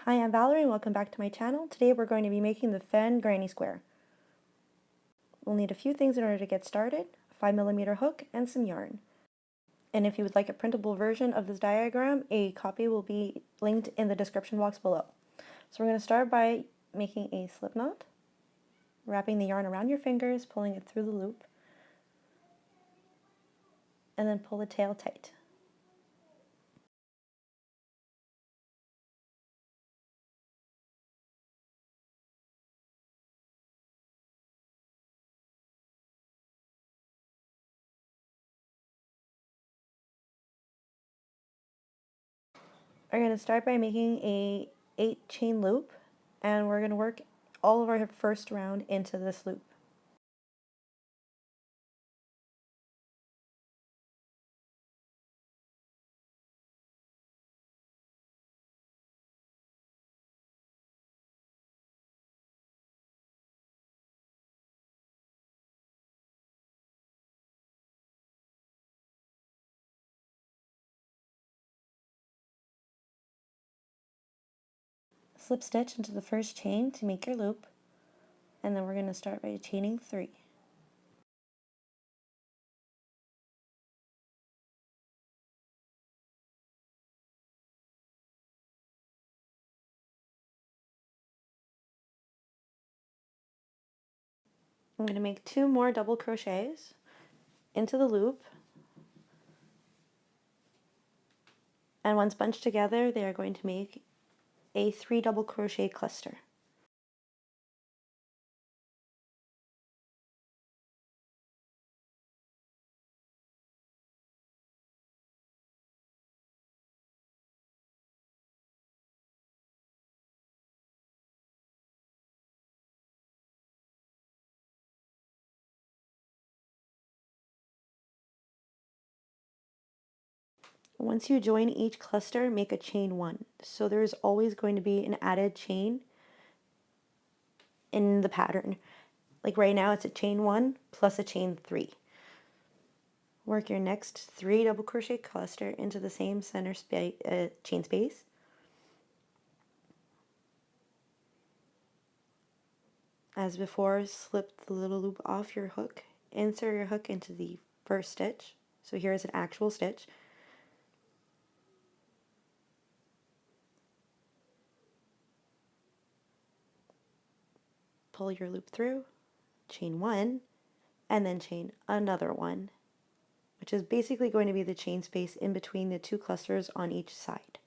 Hi, I'm Valerie and welcome back to my channel. Today we're going to be making the fan granny square. We'll need a few things in order to get started: a 5mm hook and some yarn. And if you would like a printable version of this diagram, a copy will be linked in the description box below. So we're going to start by making a slip knot, wrapping the yarn around your fingers, pulling it through the loop, and then pull the tail tight. We're going to start by making a 8-chain loop, and we're going to work all of our first round into this loop. Slip stitch into the first chain to make your loop, and then we're going to start by chaining 3. I'm going to make 2 more double crochets into the loop, and once bunched together they are going to make a 3 double crochet cluster. Once you join each cluster, make a chain 1. So there's always going to be an added chain in the pattern. Like right now it's a chain 1 plus a chain 3. Work your next 3 double crochet cluster into the same center chain space. As before, slip the little loop off your hook, insert your hook into the first stitch. So here is an actual stitch. Pull your loop through, chain 1, and then chain another 1, which is basically going to be the chain space in between the 2 clusters on each side.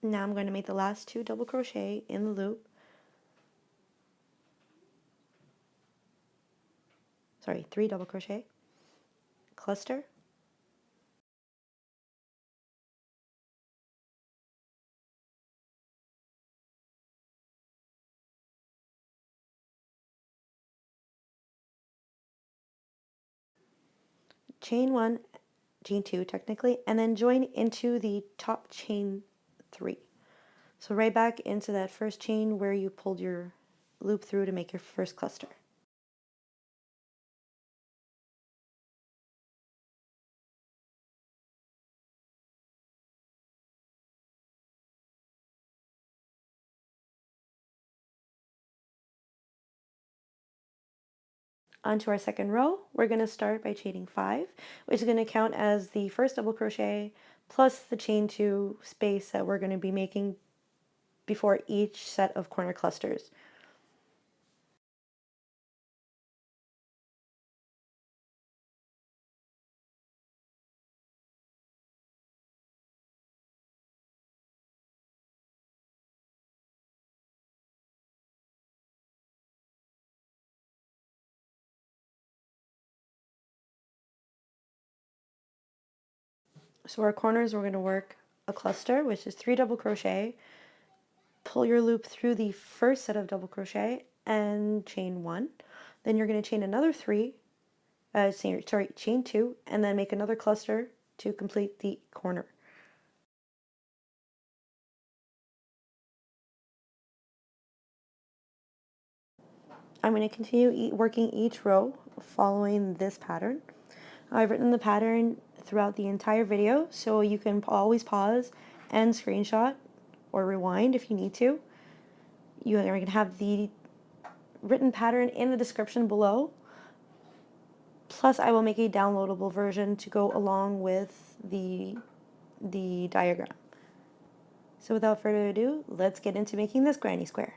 Now I'm going to make the last 2 double crochet in the loop. Sorry, 3 double crochet, cluster, chain 1, chain 2 technically, and then join into the top chain 3. So right back into that first chain where you pulled your loop through to make your first cluster. Onto our second row, we're going to start by chaining 5, which is going to count as the first double crochet plus the chain 2 space that we're going to be making before each set of corner clusters. So our corners, we're going to work a cluster, which is 3 double crochet, pull your loop through the first set of double crochet and chain 1. Then you're going to chain another 3, chain 2, and then make another cluster to complete the corner. I'm going to continue working each row following this pattern. I've written the pattern throughout the entire video, so you can always pause and screenshot or rewind if you need to. You are going to have the written pattern in the description below. Plus, I will make a downloadable version to go along with the diagram. So without further ado, let's get into making this granny square.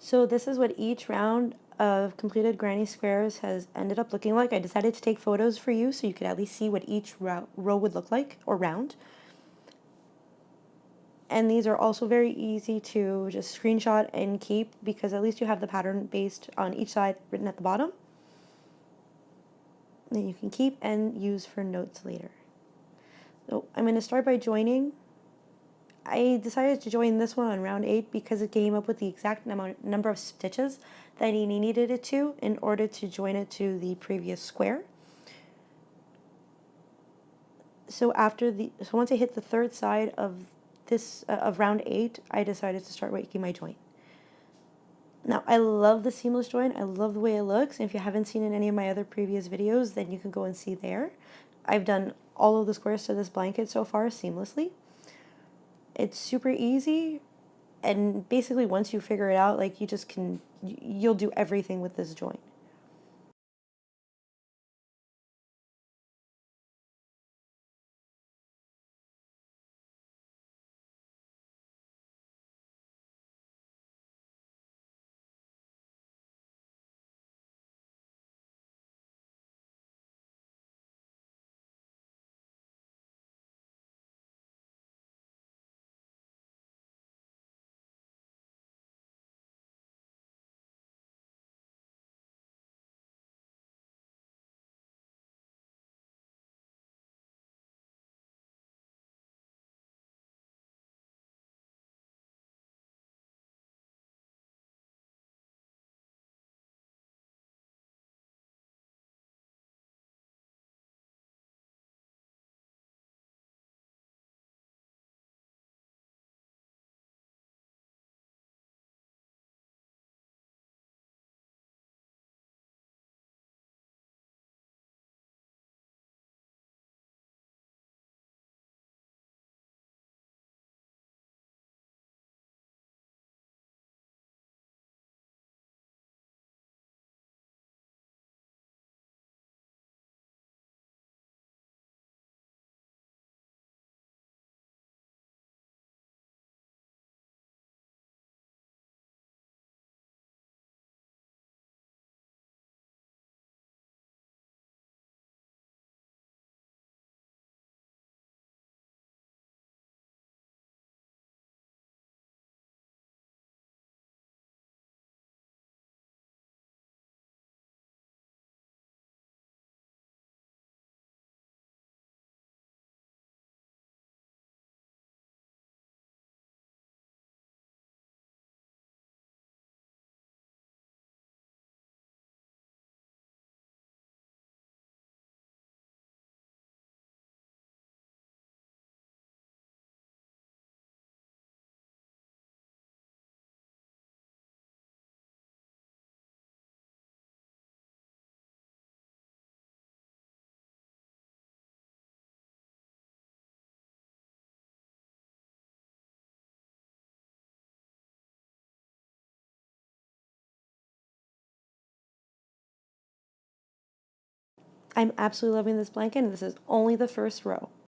So this is what each round of completed granny squares has ended up looking like. I decided to take photos for you so you could at least see what each row would look like, or round. And these are also very easy to just screenshot and keep, because at least you have the pattern based on each side written at the bottom that you can keep and use for notes later. So I'm going to start by joining. I decided to join this one on round 8 because it came up with the exact number of stitches that I needed it to in order to join it to the previous square. So once I hit the third side of this of round 8, I decided to start making my join. Now, I love the seamless join. I love the way it looks. And if you haven't seen in any of my other previous videos, then you can go and see there. I've done all of the squares to this blanket so far seamlessly. It's super easy, and basically once you figure it out, like, you'll do everything with this join. I'm absolutely loving this blanket, and this is only the first row.